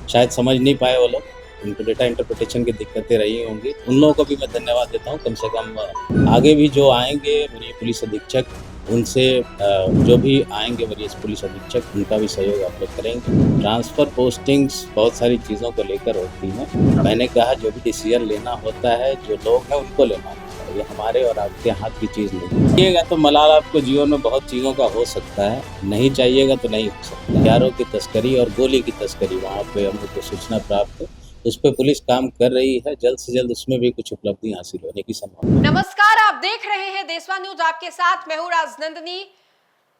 शायद समझ नहीं पाए वो लोग, उनको डेटा इंटरप्रिटेशन की दिक्कतें रही होंगी। उन लोगों को भी मैं धन्यवाद देता हूँ। कम से कम आगे भी जो आएँगे वरीय पुलिस अधीक्षक, उनसे जो भी आएँगे वरीय पुलिस अधीक्षक, उनका भी सहयोग आप लोग करेंगे। ट्रांसफ़र पोस्टिंग्स बहुत सारी चीज़ों को लेकर होती हैं। मैंने कहा जो भी डिसीज़न लेना होता है, जो लोग हैं उनको लेना होता है। ये हमारे और आपके हाथ की चीज़ नहीं है। चाहिएगा तो मलाल आपको जीवन में बहुत चीज़ों का हो सकता है, नहीं चाहिएगा तो नहीं हो सकता। हथियारों की तस्करी और गोली की तस्करी वहाँ पे हम लोग को सूचना प्राप्त है। उस पे पुलिस काम कर रही है, जल्द से जल्द उसमें भी कुछ उपलब्धि हासिल होने की संभावना है। नमस्कार, आप देख रहे हैं देशवा न्यूज। आपके साथ मैं हूं राजनंदिनी।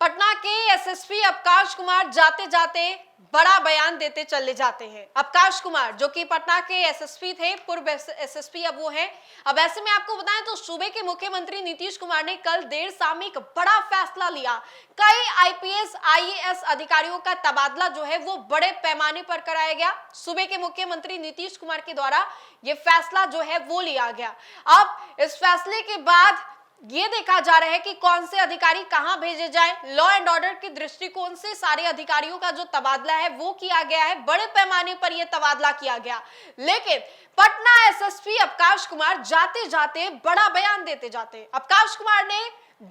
पटना के एसएसपी अवकाश कुमार जाते जाते बड़ा बयान देते चले जाते हैं। अवकाश कुमार जो कि पटना के एसएसपी थे, पूर्व एसएसपी अब वो हैं। अब ऐसे में आपको बताएं तो सूबे के मुख्यमंत्री नीतीश कुमार ने कल देर शाम एक बड़ा फैसला लिया। कई आईपीएस आईएएस अधिकारियों का तबादला जो है वो बड़े पैमाने पर कराया गया। सूबे के मुख्यमंत्री नीतीश कुमार के द्वारा ये फैसला जो है वो लिया गया। अब इस फैसले के बाद ये देखा जा रहा है कि कौन से अधिकारी कहां भेजे जाएं। लॉ एंड ऑर्डर के दृष्टिकोण से सारे अधिकारियों का जो तबादला है वो किया गया है, बड़े पैमाने पर यह तबादला किया गया। लेकिन पटना एसएसपी अवकाश कुमार जाते जाते बड़ा बयान देते जाते। अवकाश कुमार ने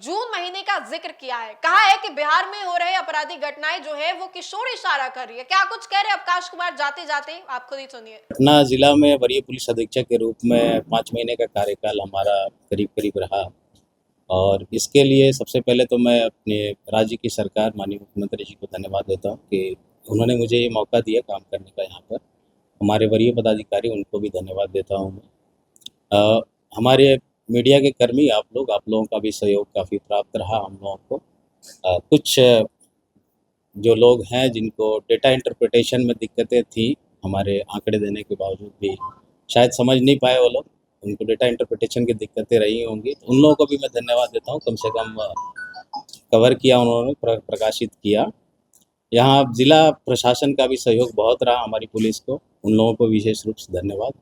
जून महीने का जिक्र किया है, कहा है कि बिहार में हो रहे आपराधिक घटनाएं जो है वो किशोर इशारा कर रही है। क्या कुछ कह रहे हैं अवकाश कुमार जाते जाते, आप खुद ही सुनिए। पटना जिला में वरीय पुलिस अधीक्षक के रूप में 5 महीने का कार्यकाल हमारा करीब-करीब रहा। और इसके लिए सबसे पहले तो मैं अपने राज्य की सरकार माननीय मुख्यमंत्री जी को धन्यवाद देता हूँ कि उन्होंने मुझे ये मौका दिया काम करने का यहाँ पर। हमारे वरीय पदाधिकारी उनको भी धन्यवाद देता हूँ मैं। हमारे मीडिया के कर्मी आप लोगों का भी सहयोग काफ़ी प्राप्त रहा हम लोगों को। कुछ जो लोग हैं जिनको डेटा इंटरप्रिटेशन में दिक्कतें थी, हमारे आंकड़े देने के बावजूद भी शायद समझ नहीं पाए वो लोग, उनको डेटा इंटरप्रिटेशन की दिक्कतें रही होंगी। तो उन लोगों को भी मैं धन्यवाद देता हूँ, कम से कम कवर किया उन्होंने, प्रकाशित किया। यहाँ ज़िला प्रशासन का भी सहयोग बहुत रहा हमारी पुलिस को, उन लोगों को विशेष रूप से धन्यवाद।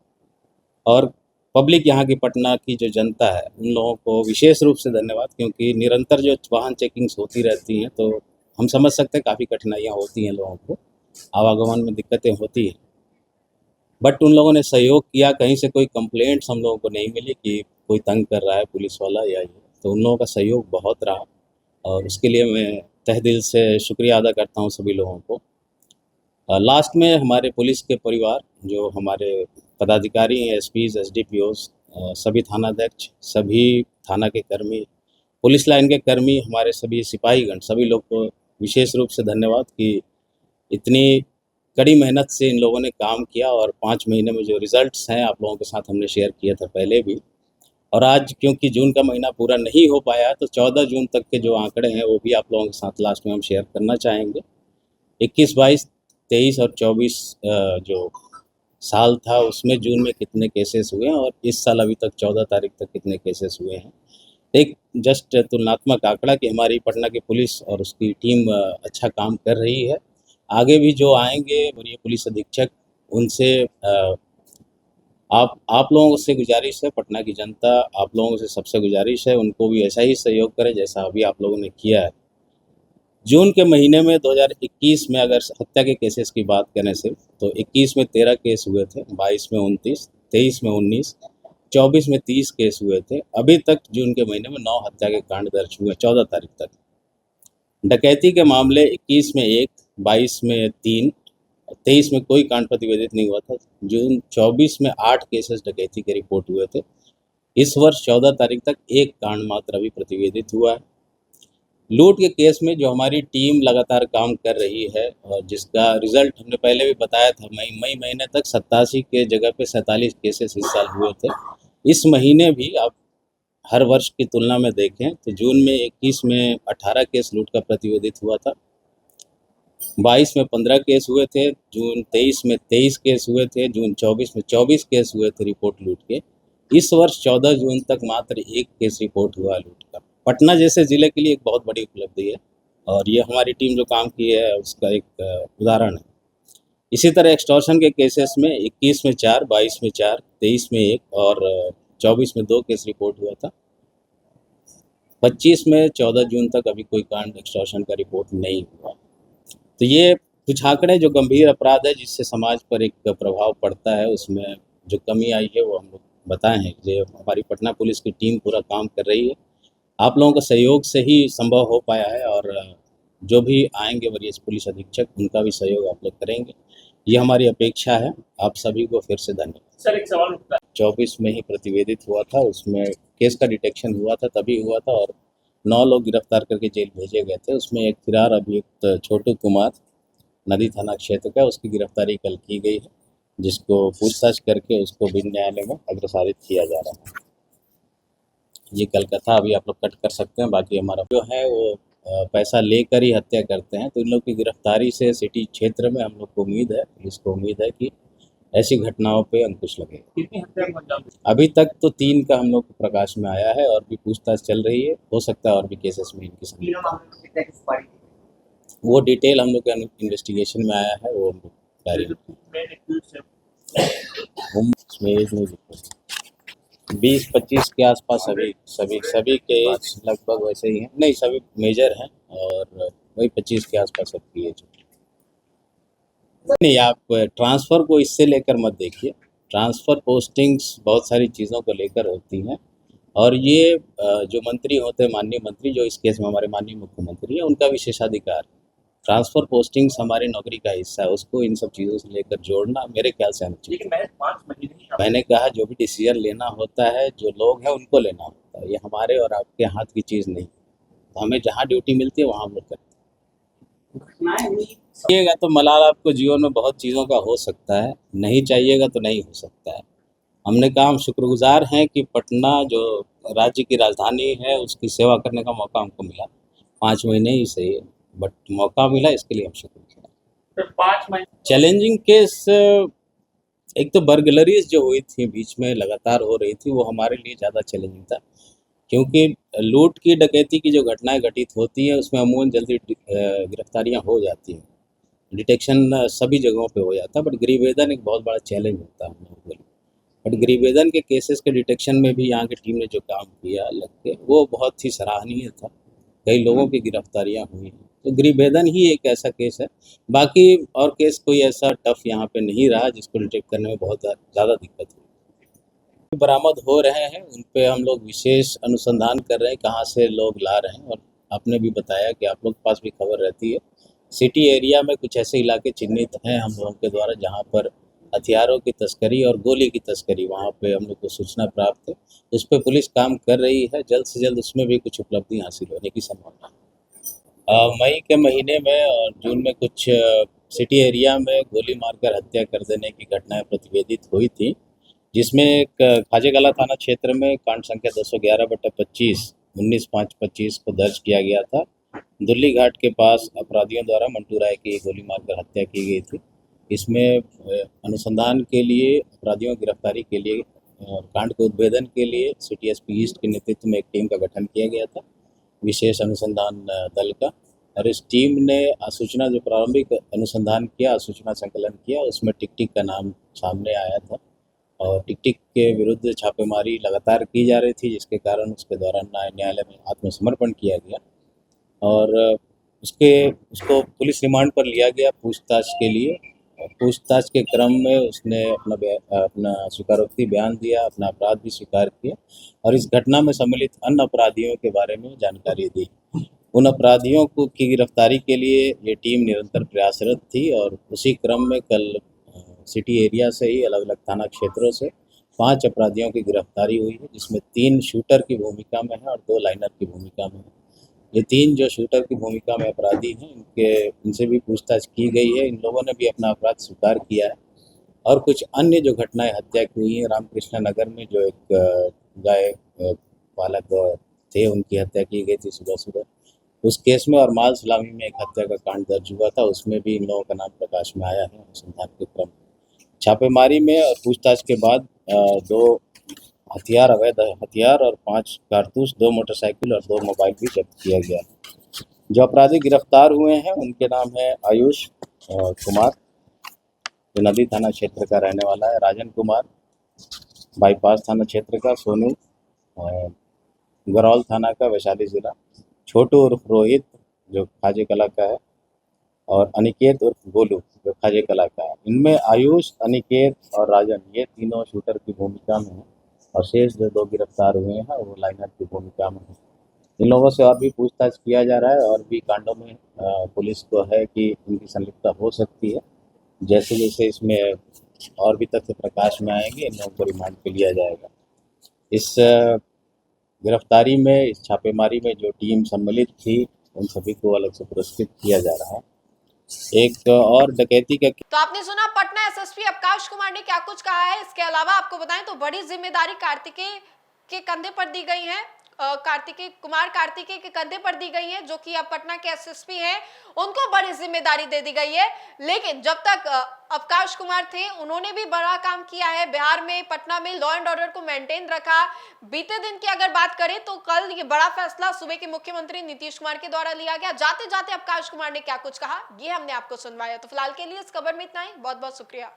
और पब्लिक यहाँ की पटना की जो जनता है, उन लोगों को विशेष रूप से धन्यवाद, क्योंकि निरंतर जो वाहन चेकिंग्स होती रहती हैं, तो हम समझ सकते हैं काफ़ी कठिनाइयाँ होती हैं लोगों को, आवागमन में दिक्कतें होती हैं। बट उन लोगों ने सहयोग किया, कहीं से कोई कंप्लेंट्स हम लोगों को नहीं मिली कि कोई तंग कर रहा है पुलिस वाला या ये, तो उन लोगों का सहयोग बहुत रहा और उसके लिए मैं तहे दिल से शुक्रिया अदा करता हूँ सभी लोगों को। लास्ट में हमारे पुलिस के परिवार, जो हमारे पदाधिकारी हैं, एसपीज़, एसडीपीओज़, सभी थानाध्यक्ष, सभी थाना के कर्मी, पुलिस लाइन के कर्मी, हमारे सभी सिपाहीगण, सभी लोग को विशेष रूप से धन्यवाद कि इतनी कड़ी मेहनत से इन लोगों ने काम किया और 5 महीने में जो रिज़ल्ट्स हैं आप लोगों के साथ हमने शेयर किया था पहले भी। और आज क्योंकि जून का महीना पूरा नहीं हो पाया तो 14 जून तक के जो आंकड़े हैं वो भी आप लोगों के साथ लास्ट में हम शेयर करना चाहेंगे। 21, 22, 23 और 24 जो साल था उसमें जून में कितने केसेस हुए हैं और इस साल अभी तक 14 तारीख तक कितने केसेस हुए हैं। एक जस्ट तुलनात्मक आंकड़ा कि हमारी पटना की पुलिस और उसकी टीम अच्छा काम कर रही है। आगे भी जो आएँगे वरीय पुलिस अधीक्षक, उनसे आप लोगों से गुजारिश है, पटना की जनता आप लोगों से सबसे गुजारिश है, उनको भी ऐसा ही सहयोग करें जैसा अभी आप लोगों ने किया है। जून के महीने में 2021 में अगर हत्या के केसेस की बात करें सिर्फ, तो 21 में 13 केस हुए थे, 22 में 29, 23 में 19, 24 में 30 केस हुए थे। अभी तक जून के महीने में 9 हत्या के कांड दर्ज हुए 14 तारीख तक। डकैती के मामले 21 में 1, 22 में 3, 23 में कोई कांड प्रतिवेदित नहीं हुआ था। जून 24 में 8 केसेस डकैती के रिपोर्ट हुए थे। इस वर्ष 14 तारीख तक 1 कांड मात्र अभी प्रतिवेदित हुआ है। लूट के केस में जो हमारी टीम लगातार काम कर रही है और जिसका रिजल्ट हमने पहले भी बताया था, मई महीने तक 87 के जगह पे 47 केसेस इस साल हुए थे। इस महीने भी आप हर वर्ष की तुलना में देखें तो जून में 21 में 18 केस लूट का प्रतिवेदित हुआ था, 22 में 15 केस हुए थे, जून 23 में 23 केस हुए थे, जून 24 में 24 केस हुए थे रिपोर्ट लूट के। इस वर्ष 14 जून तक मात्र 1 केस रिपोर्ट हुआ लूट का। पटना जैसे ज़िले के लिए एक बहुत बड़ी उपलब्धि है और ये हमारी टीम जो काम की है उसका एक उदाहरण है। इसी तरह एक्सटॉर्शन के केसेस में 21 में 4, 22 में 4, 23 में 1 और 24 में 2 केस रिपोर्ट हुआ था। 25 में 14 जून तक अभी कोई कांड एक्सटॉर्शन का रिपोर्ट नहीं हुआ। तो ये कुछ आंकड़े जो गंभीर अपराध है जिससे समाज पर एक प्रभाव पड़ता है, उसमें जो कमी आई है वो हम लोग बताए हैं। जो हमारी पटना पुलिस की टीम पूरा काम कर रही है, आप लोगों के सहयोग से ही संभव हो पाया है। और जो भी आएंगे वरीय पुलिस अधीक्षक, उनका भी सहयोग आप लोग करेंगे, ये हमारी अपेक्षा है। आप सभी को फिर से धन्यवाद। सर एक सवाल उठता है, 24 में ही प्रतिवेदित हुआ था, उसमें केस का डिटेक्शन हुआ था, तभी हुआ था, और 9 लोग गिरफ्तार करके जेल भेजे गए थे। उसमें एक फरार अभियुक्त छोटू कुमार नदी थाना क्षेत्र का, उसकी गिरफ्तारी कल की गई है, जिसको पूछताछ करके उसको भिन्न न्यायालय में अग्रसारित किया जा रहा है। ये कल का था, अभी आप लोग कट कर सकते हैं। बाकी हमारा जो है वो पैसा लेकर ही हत्या करते हैं, तो इन लोग की गिरफ्तारी से सिटी क्षेत्र में हम लोग को उम्मीद है, पुलिस को उम्मीद है कि ऐसी घटनाओं पे अंकुश लगेगा। कितनी हत्या को अंजाम दिया? अभी तक तो 3 का हम लोग को प्रकाश में आया है, और भी पूछताछ चल रही है, हो सकता है और भी केसेस में इनकी संख्या। तीनों मामलों में कितने की सुपारी दी? वो डिटेल हम लोग के इन्वेस्टिगेशन में आया है, वो हम लोग जारी मेन एक्यूज है, हम उसमें एज नहीं दिखा। 20-25 के आसपास सभी के एज लगभग वैसे ही हैं, नहीं सभी मेजर हैं, और वही 25 के आसपास सबकी एज। नहीं, आप ट्रांसफ़र को इससे लेकर मत देखिए। ट्रांसफ़र पोस्टिंग्स बहुत सारी चीज़ों को लेकर होती हैं, और ये जो मंत्री होते हैं, माननीय मंत्री, जो इस केस में हमारे माननीय मुख्यमंत्री हैं, उनका विशेषाधिकार। ट्रांसफ़र पोस्टिंग्स हमारी नौकरी का हिस्सा है, उसको इन सब चीज़ों से लेकर जोड़ना मेरे ख्याल से अनुचित लेकिन महज 5 महीने ही आप- मैंने कहा जो भी डिसीजन लेना होता है, जो लोग हैं उनको लेना होता है, ये हमारे और आपके हाथ की चीज़ नहीं। तो हमें जहाँ ड्यूटी मिलती है वहाँ हम लोग करते हैं। घटनाएं हुई, चाहिएगा तो मलाल आपको जीवन में बहुत चीज़ों का हो सकता है, नहीं चाहिएगा तो नहीं हो सकता है। हमने कहा हम शुक्रगुजार हैं कि पटना जो राज्य की राजधानी है, उसकी सेवा करने का मौका हमको मिला। 5 महीने ही सही है, बट मौका मिला, इसके लिए हम शुक्रगुजार हैं। फिर 5 महीने चैलेंजिंग केस, एक तो बर्गलरीज जो हुई थी बीच में लगातार हो रही थी, वो हमारे लिए ज़्यादा चैलेंजिंग था, क्योंकि लूट की डकैती की जो घटनाएं घटित होती हैं उसमें अमूमन जल्दी गिरफ्तारियां हो जाती हैं, डिटेक्शन सभी जगहों पे हो जाता है, बट गृहवेदन एक बहुत बड़ा चैलेंज होता है हम लोगों के लिए। बट गृहवेदन के केसेस के डिटेक्शन में भी यहाँ की टीम ने जो काम किया लग के, वो बहुत ही सराहनीय था। कई लोगों की गिरफ्तारियां हुई हैं, तो गृहवेदन ही एक ऐसा केस है। बाकी और केस कोई ऐसा टफ यहाँ पे नहीं रहा जिसको डिटेक्ट करने में बहुत ज़्यादा दिक्कत हुई। बरामद हो रहे हैं, उन पे हम लोग विशेष अनुसंधान कर रहे हैं, कहाँ से लोग ला रहे हैं। और आपने भी बताया कि आप लोग के पास भी खबर रहती है, सिटी एरिया में कुछ ऐसे इलाके चिन्हित हैं हम लोगों के द्वारा जहाँ पर हथियारों की तस्करी और गोली की तस्करी, वहाँ पे हम लोग को सूचना प्राप्त है, उस पर पुलिस काम कर रही है। जल्द से जल्द उसमें भी कुछ उपलब्धि हासिल होने की संभावना है। मई के महीने में और जून में कुछ सिटी एरिया में गोली मारकर हत्या कर देने की घटनाएं प्रतिवेदित हुई थी, जिसमें एक खाजेकला थाना क्षेत्र में कांड संख्या 211/25 19/5/25 को दर्ज किया गया था। दुल्ली घाट के पास अपराधियों द्वारा मंटू राय की गोली मारकर हत्या की गई थी। इसमें अनुसंधान के लिए, अपराधियों की गिरफ्तारी के लिए और कांड के उद्भेदन के लिए सिटी एसपी ईस्ट के नेतृत्व में एक टीम का गठन किया गया था, विशेष अनुसंधान दल का। और इस टीम ने सूचना, जो प्रारंभिक अनुसंधान किया, सूचना संकलन किया, उसमें टिक-टिक का नाम सामने आया था, और टिक-टिक के विरुद्ध छापेमारी लगातार की जा रही थी, जिसके कारण उसके दौरान न्यायालय में आत्मसमर्पण किया गया, और उसको पुलिस रिमांड पर लिया गया पूछताछ के लिए। और पूछताछ के क्रम में उसने अपना स्वीकारोक्ति बयान दिया, अपना अपराध भी स्वीकार किया, और इस घटना में सम्मिलित अन्य अपराधियों के बारे में जानकारी दी। उन अपराधियों की गिरफ्तारी के लिए ये टीम निरंतर प्रयासरत थी, और उसी क्रम में कल सिटी एरिया से ही अलग अलग थाना क्षेत्रों से 5 अपराधियों की गिरफ्तारी हुई है, जिसमें 3 शूटर की भूमिका में है और 2 लाइनर की भूमिका में है। ये 3 जो शूटर की भूमिका में अपराधी हैं, इनसे भी पूछताछ की गई है। इन लोगों ने भी अपना अपराध स्वीकार किया है। और कुछ अन्य जो घटनाएं हत्या की हुई हैं, रामकृष्ण नगर में जो एक गाय पालक थे, उनकी हत्या की गई थी सुबह, उस केस में, और माल सलामी में एक हत्या का कांड दर्ज हुआ था, उसमें भी इन लोगों का नाम प्रकाश में आया है अनुसंधान के क्रम में। छापेमारी में और पूछताछ के बाद 2 अवैध हथियार और 5 कारतूस, 2 मोटरसाइकिल और 2 मोबाइल भी जब्त किया गया है। जो अपराधी गिरफ्तार हुए हैं उनके नाम है आयुष कुमार, जो नदी थाना क्षेत्र का रहने वाला है, राजन कुमार बाईपास थाना क्षेत्र का, सोनू गरौल थाना का, वैशाली जिला, छोटू उर्फ रोहित जो खाजेकला का है, और अनिकेत उर्फ गोलू जो खाजे कला का है। इनमें आयुष, अनिकेत और राजन ये तीनों शूटर की भूमिका में हैं और शेष जो 2 गिरफ्तार हुए हैं वो लाइनर की भूमिका में हैं। इन लोगों से और भी पूछताछ किया जा रहा है और भी कांडों में पुलिस को है कि इनकी संलिप्तता हो सकती है। जैसे जैसे इसमें और भी तथ्य प्रकाश में आएंगे इन लोगों को रिमांड पे लिया जाएगा। इस गिरफ्तारी में, इस छापेमारी में जो टीम सम्मिलित थी उन सभी को अलग से पुरस्कृत किया जा रहा है। एक और डकैती का तो आपने सुना पटना एसएसपी अवकाश कुमार ने क्या कुछ कहा है। इसके अलावा आपको बताएं तो बड़ी जिम्मेदारी कार्तिकेय के कंधे पर दी गई है। कार्तिकेय के कंधे पर दी गई है, जो कि अब पटना के एसएसपी हैं। उनको बड़ी जिम्मेदारी दे दी गई है। लेकिन जब तक अवकाश कुमार थे उन्होंने भी बड़ा काम किया है। बिहार में, पटना में लॉ एंड ऑर्डर को मेंटेन रखा। बीते दिन की अगर बात करें तो कल ये बड़ा फैसला सुबह के मुख्यमंत्री नीतीश कुमार के द्वारा लिया गया। जाते जाते अवकाश कुमार ने क्या कुछ कहा ये हमने आपको सुनवाया। तो फिलहाल के लिए इस खबर में इतना ही। बहुत बहुत शुक्रिया।